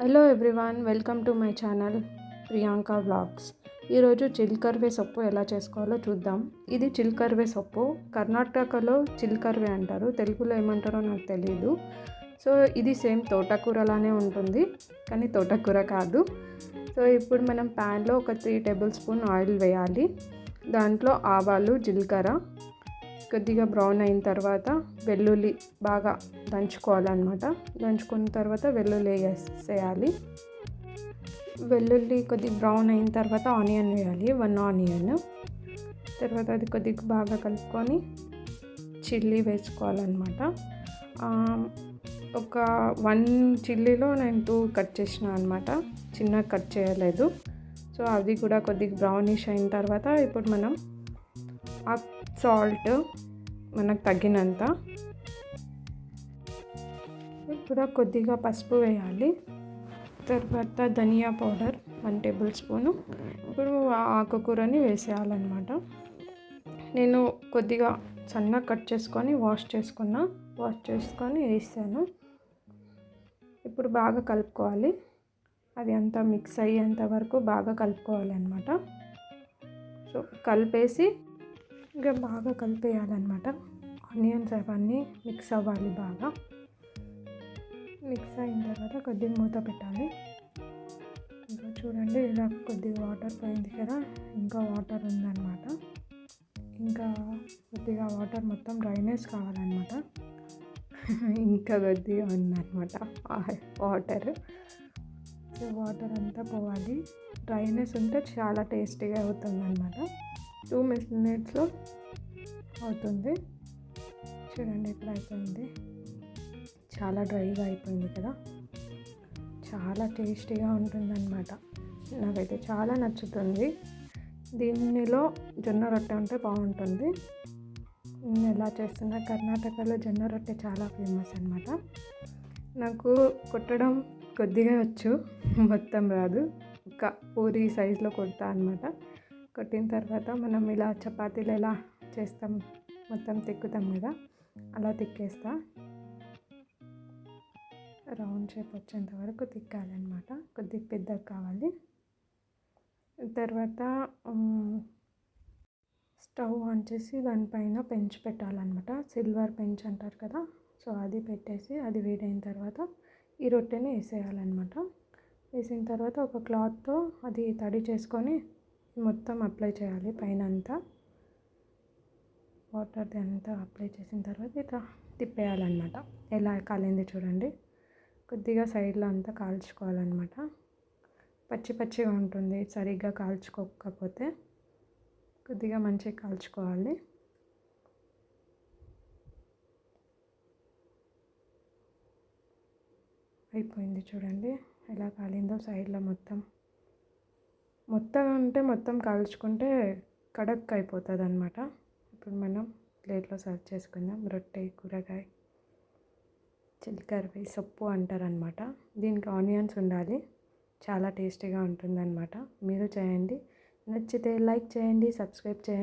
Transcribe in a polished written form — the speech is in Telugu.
Hello everyone, welcome to my channel Priyanka vlogs. ఈరోజు చిల్కర్వే సొప్పు ఎలా చేసుకోవాలో చూద్దాం. ఇది చిల్కర్వే సొప్పు. కర్ణాటకలో చిల్కర్వే అంటారు, తెలుగులో ఏమంటారో నాకు తెలియదు. సో ఇది సేమ్ తోటకూరలానే ఉంటుంది, కానీ తోటకూర కాదు. సో ఇప్పుడు మనం ప్యాన్లో ఒక 3 టేబుల్ స్పూన్ ఆయిల్ వేయాలి. దాంట్లో ఆవాలు, జీలకర్ర కొద్దిగా బ్రౌన్ అయిన తర్వాత వెల్లుల్లి బాగా దంచుకోవాలన్నమాట. దంచుకున్న తర్వాత వెల్లుల్లి వేసేయాలి. వెల్లుల్లి కొద్దిగా బ్రౌన్ అయిన తర్వాత ఆనియన్ వేయాలి, 1 ఆనియన్. తర్వాత అది కొద్దిగా బాగా కలుపుకొని చిల్లీ వేసుకోవాలన్నమాట. ఒక 1 చిల్లీలో నేను 2 కట్ చేసిన అనమాట, చిన్నగా కట్ చేయలేదు. సో అవి కూడా కొద్దిగా బ్రౌనిష్ అయిన తర్వాత ఇప్పుడు మనం ఆ సాల్ట్ మనకు తగ్గినంత, ఇప్పుడు కొద్దిగా పసుపు వేయాలి. తర్వాత ధనియా పౌడర్ 1 టేబుల్ స్పూను. ఇప్పుడు ఆకుకూరని వేసేయాలన్నమాట. నేను కొద్దిగా సన్నగా కట్ చేసుకొని వాష్ చేసుకొని వేసాను. ఇప్పుడు బాగా కలుపుకోవాలి. అది అంతా మిక్స్ అయ్యేంత వరకు బాగా కలుపుకోవాలి అన్నమాట. సో కలిపేసి ఇంకా బాగా కలిపేయాలన్నమాట. ఆనియన్స్ అవన్నీ మిక్స్ అవ్వాలి. బాగా మిక్స్ అయిన తర్వాత కొద్దిగా మూత పెట్టాలి. ఇంకా చూడండి, ఇలా కొద్దిగా వాటర్ పోయింది కదా, ఇంకా వాటర్ ఉందన్నమాట. ఇంకా కొద్దిగా వాటర్ మొత్తం డ్రైనెస్ కావాలన్నమాట. ఇంకా కొద్దిగా ఉందన్నమాట వాటర్. సో వాటర్ అంతా పోవాలి. డ్రైనెస్ ఉంటే చాలా టేస్టీగా అవుతుందన్నమాట. 2 మినిట్స్లో అవుతుంది. చూడండి, ఇప్పుడు అయిపోయింది. చాలా డ్రైగా అయిపోయింది కదా, చాలా టేస్టీగా ఉంటుందన్నమాట. నాకైతే చాలా నచ్చుతుంది. దీనిలో జొన్న రొట్టె ఉంటే బాగుంటుంది. నేను ఎలా చేస్తున్నా, కర్ణాటకలో జొన్న రొట్టె చాలా ఫేమస్ అన్నమాట. నాకు కొట్టడం కొద్దిగా వచ్చు, మొత్తం రాదు. ఒక పూరి సైజులో కొడతా అన్నమాట. కొట్టిన తర్వాత మనం ఇలా చపాతీలు ఎలా చేస్తాం, మొత్తం తిక్కుతాం కదా, అలా తిక్కేస్తా. రౌండ్ షేప్ వచ్చేంత వరకు తిక్కాలన్నమాట. కొద్దిగా పెద్దగా కావాలి. తర్వాత స్టవ్ ఆన్ చేసి దానిపైన పెంచ్ పెట్టాలన్నమాట. సిల్వర్ పెంచ్ అంటారు కదా, సో అది పెట్టేసి అది వేడైన తర్వాత ఈ రొట్టెని వేసేయాలన్నమాట. వేసిన తర్వాత ఒక క్లాత్తో అది తడి చేసుకొని మొత్తం అప్లై చేయాలి పైన అంతా. వాటర్ది అంతా అప్లై చేసిన తర్వాత ఇట్లా తిప్పేయాలన్నమాట. ఎలా కాలింది చూడండి. కొద్దిగా సైడ్లో అంతా కాల్చుకోవాలన్నమాట. పచ్చిగా ఉంటుంది సరిగ్గా కాల్చుకోకపోతే. కొద్దిగా మంచిగా కాల్చుకోవాలి. అయిపోయింది చూడండి ఎలా కాలిందో. సైడ్లో మొత్తం అంటే మొత్తం కాల్చుకుంటే కడక్ అయిపోతుంది అన్నమాట. ఇప్పుడు మనం ప్లేట్లో సర్వ్ చేసుకుందాం. రొట్టె, కూరగాయ, చిల్కర్వే సొప్పు అంటారనమాట. దీనికి ఆనియన్స్ ఉండాలి, చాలా టేస్టీగా ఉంటుందన్నమాట. మీరు చేయండి. నచ్చితే లైక్ చేయండి, సబ్స్క్రైబ్ చేయండి.